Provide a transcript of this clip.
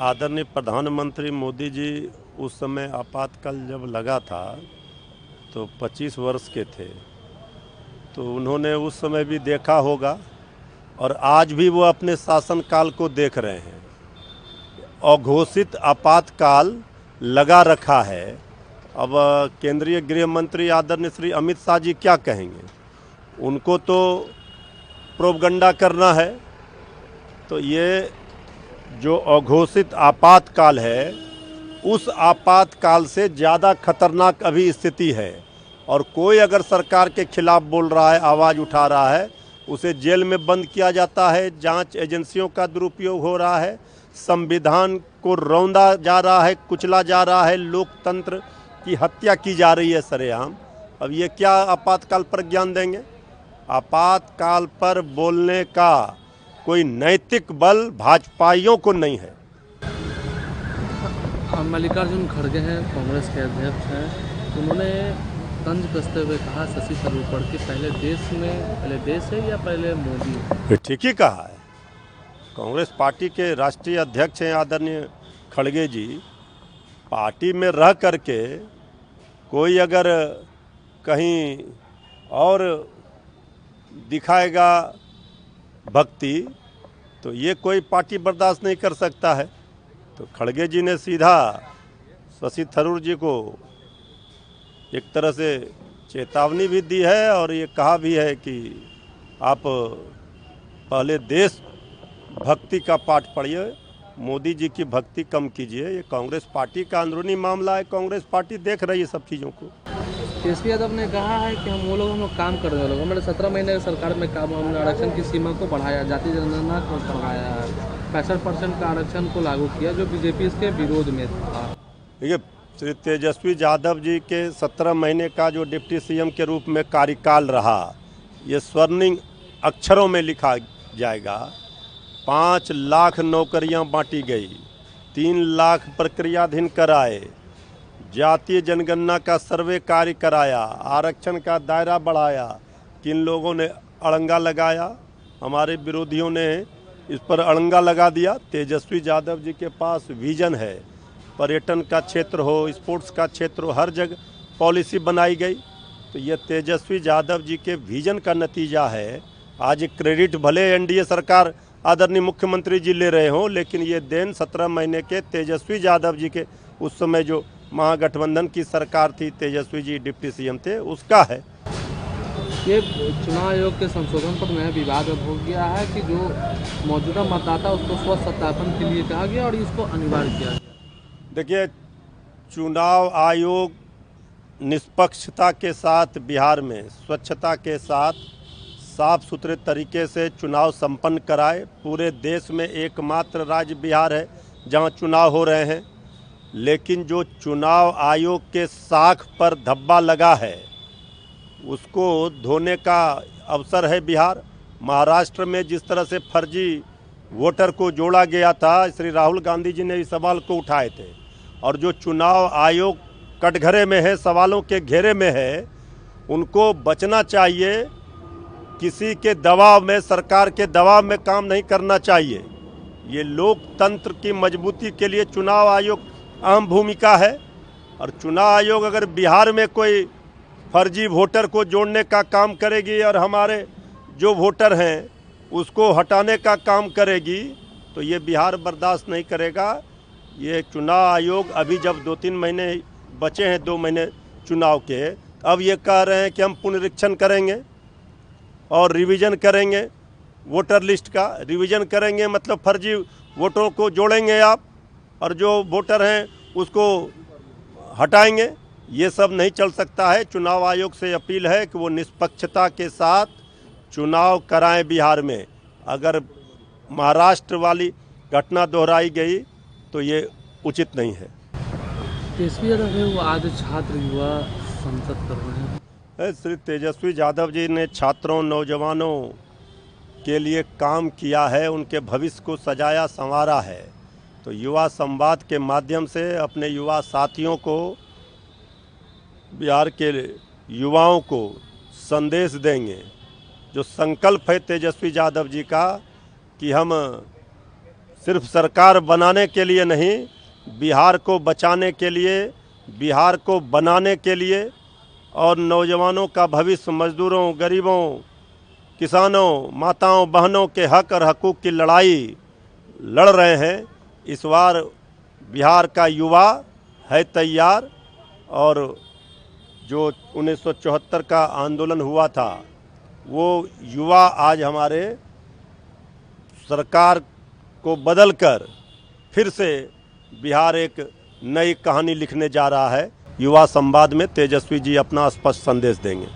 आदरणीय प्रधानमंत्री मोदी जी उस समय आपातकाल जब लगा था तो 25 वर्ष के थे, तो उन्होंने उस समय भी देखा होगा और आज भी वो अपने शासनकाल को देख रहे हैं। अघोषित आपातकाल लगा रखा है। अब केंद्रीय गृह मंत्री आदरणीय श्री अमित शाह जी क्या कहेंगे? उनको तो प्रोपगंडा करना है। तो ये जो अघोषित आपातकाल है, उस आपातकाल से ज़्यादा खतरनाक अभी स्थिति है और कोई अगर सरकार के खिलाफ बोल रहा है, आवाज़ उठा रहा है, उसे जेल में बंद किया जाता है। जांच एजेंसियों का दुरुपयोग हो रहा है, संविधान को रौंदा जा रहा है, कुचला जा रहा है, लोकतंत्र की हत्या की जा रही है सरेआम। अब ये क्या आपातकाल पर ज्ञान देंगे? आपातकाल पर बोलने का कोई नैतिक बल भाजपाइयों को नहीं है। मल्लिकार्जुन खड़गे हैं, कांग्रेस के अध्यक्ष हैं। उन्होंने तंज कसते हुए कहा शशि थरूर पर कि पहले देश है या पहले मोदी? ठीक ही कहा है। कांग्रेस पार्टी के राष्ट्रीय अध्यक्ष हैं आदरणीय खड़गे जी। पार्टी में रह करके कोई अगर कहीं और दिखाएगा भक्ति तो ये कोई पार्टी बर्दाश्त नहीं कर सकता है। तो खड़गे जी ने सीधा शशि थरूर जी को एक तरह से चेतावनी भी दी है और ये कहा भी है कि आप पहले देश भक्ति का पाठ पढ़िए, मोदी जी की भक्ति कम कीजिए। ये कांग्रेस पार्टी का अंदरूनी मामला है। कांग्रेस पार्टी देख रही है सब चीज़ों को। तेजस्वी यादव ने कहा है कि हम लोग काम कर रहे हैं। हमने 17 महीने सरकार में काम, हमने आरक्षण की सीमा को बढ़ाया, जाति जनगणना को बढ़ाया है, 65% का आरक्षण को लागू किया जो बीजेपी इसके विरोध में था। देखिए, श्री तेजस्वी यादव जी के 17 महीने का जो डिप्टी सीएम के रूप में कार्यकाल रहा, ये स्वर्णिम अक्षरों में लिखा जाएगा। 5 लाख नौकरियां बांटी गई, 3 लाख प्रक्रियाधीन कराए, जातीय जनगणना का सर्वे कार्य कराया, आरक्षण का दायरा बढ़ाया। किन लोगों ने अड़ंगा लगाया? हमारे विरोधियों ने इस पर अड़ंगा लगा दिया। तेजस्वी यादव जी के पास विजन है। पर्यटन का क्षेत्र हो, स्पोर्ट्स का क्षेत्र हो, हर जगह पॉलिसी बनाई गई। तो ये तेजस्वी यादव जी के विजन का नतीजा है। आज क्रेडिट भले एनडीए सरकार आदरणीय मुख्यमंत्री जी ले रहे हों, लेकिन ये देन 17 महीने के तेजस्वी यादव जी के, उस समय जो महागठबंधन की सरकार थी, तेजस्वी जी डिप्टी सीएम थे, उसका है। ये चुनाव आयोग के संशोधन पर नया विवाद अब हो गया है कि जो मौजूदा मतदाता उसको स्व सत्यापन के लिए कहा गया और इसको अनिवार्य किया गया। देखिए, चुनाव आयोग निष्पक्षता के साथ बिहार में स्वच्छता के साथ साफ सुथरे तरीके से चुनाव संपन्न कराए। पूरे देश में एकमात्र राज्य बिहार है जहां चुनाव हो रहे हैं। लेकिन जो चुनाव आयोग के साख पर धब्बा लगा है, उसको धोने का अवसर है बिहार। महाराष्ट्र में जिस तरह से फर्जी वोटर को जोड़ा गया था, श्री राहुल गांधी जी ने इस सवाल को उठाए थे। और जो चुनाव आयोग कटघरे में है, सवालों के घेरे में है, उनको बचना चाहिए। किसी के दबाव में, सरकार के दबाव में काम नहीं करना चाहिए। ये लोकतंत्र की मजबूती के लिए चुनाव आयोग अहम भूमिका है। और चुनाव आयोग अगर बिहार में कोई फर्जी वोटर को जोड़ने का काम करेगी और हमारे जो वोटर हैं उसको हटाने का काम करेगी, तो ये बिहार बर्दाश्त नहीं करेगा। ये चुनाव आयोग अभी जब 2-3 महीने बचे हैं, 2 महीने चुनाव के, अब ये कह रहे हैं कि हम पुनरीक्षण करेंगे और रिवीजन करेंगे। वोटर लिस्ट का रिवीजन करेंगे मतलब फर्जी वोटरों को जोड़ेंगे आप, और जो वोटर हैं उसको हटाएंगे। ये सब नहीं चल सकता है। चुनाव आयोग से अपील है कि वो निष्पक्षता के साथ चुनाव कराएं बिहार में। अगर महाराष्ट्र वाली घटना दोहराई गई तो ये उचित नहीं है। तेजस्वी यादव है वो आज छात्र युवा संसद कर रहे हैं। श्री तेजस्वी यादव जी ने छात्रों, नौजवानों के लिए काम किया है, उनके भविष्य को सजाया संवारा है। तो युवा संवाद के माध्यम से अपने युवा साथियों को, बिहार के युवाओं को संदेश देंगे। जो संकल्प है तेजस्वी यादव जी का कि हम सिर्फ सरकार बनाने के लिए नहीं, बिहार को बचाने के लिए, बिहार को बनाने के लिए और नौजवानों का भविष्य, मजदूरों, गरीबों, किसानों, माताओं, बहनों के हक और हकूक़ की लड़ाई लड़ रहे हैं। इस बार बिहार का युवा है तैयार और जो 1974 का आंदोलन हुआ था वो युवा आज हमारे सरकार को बदलकर फिर से बिहार एक नई कहानी लिखने जा रहा है। युवा संवाद में तेजस्वी जी अपना स्पष्ट संदेश देंगे।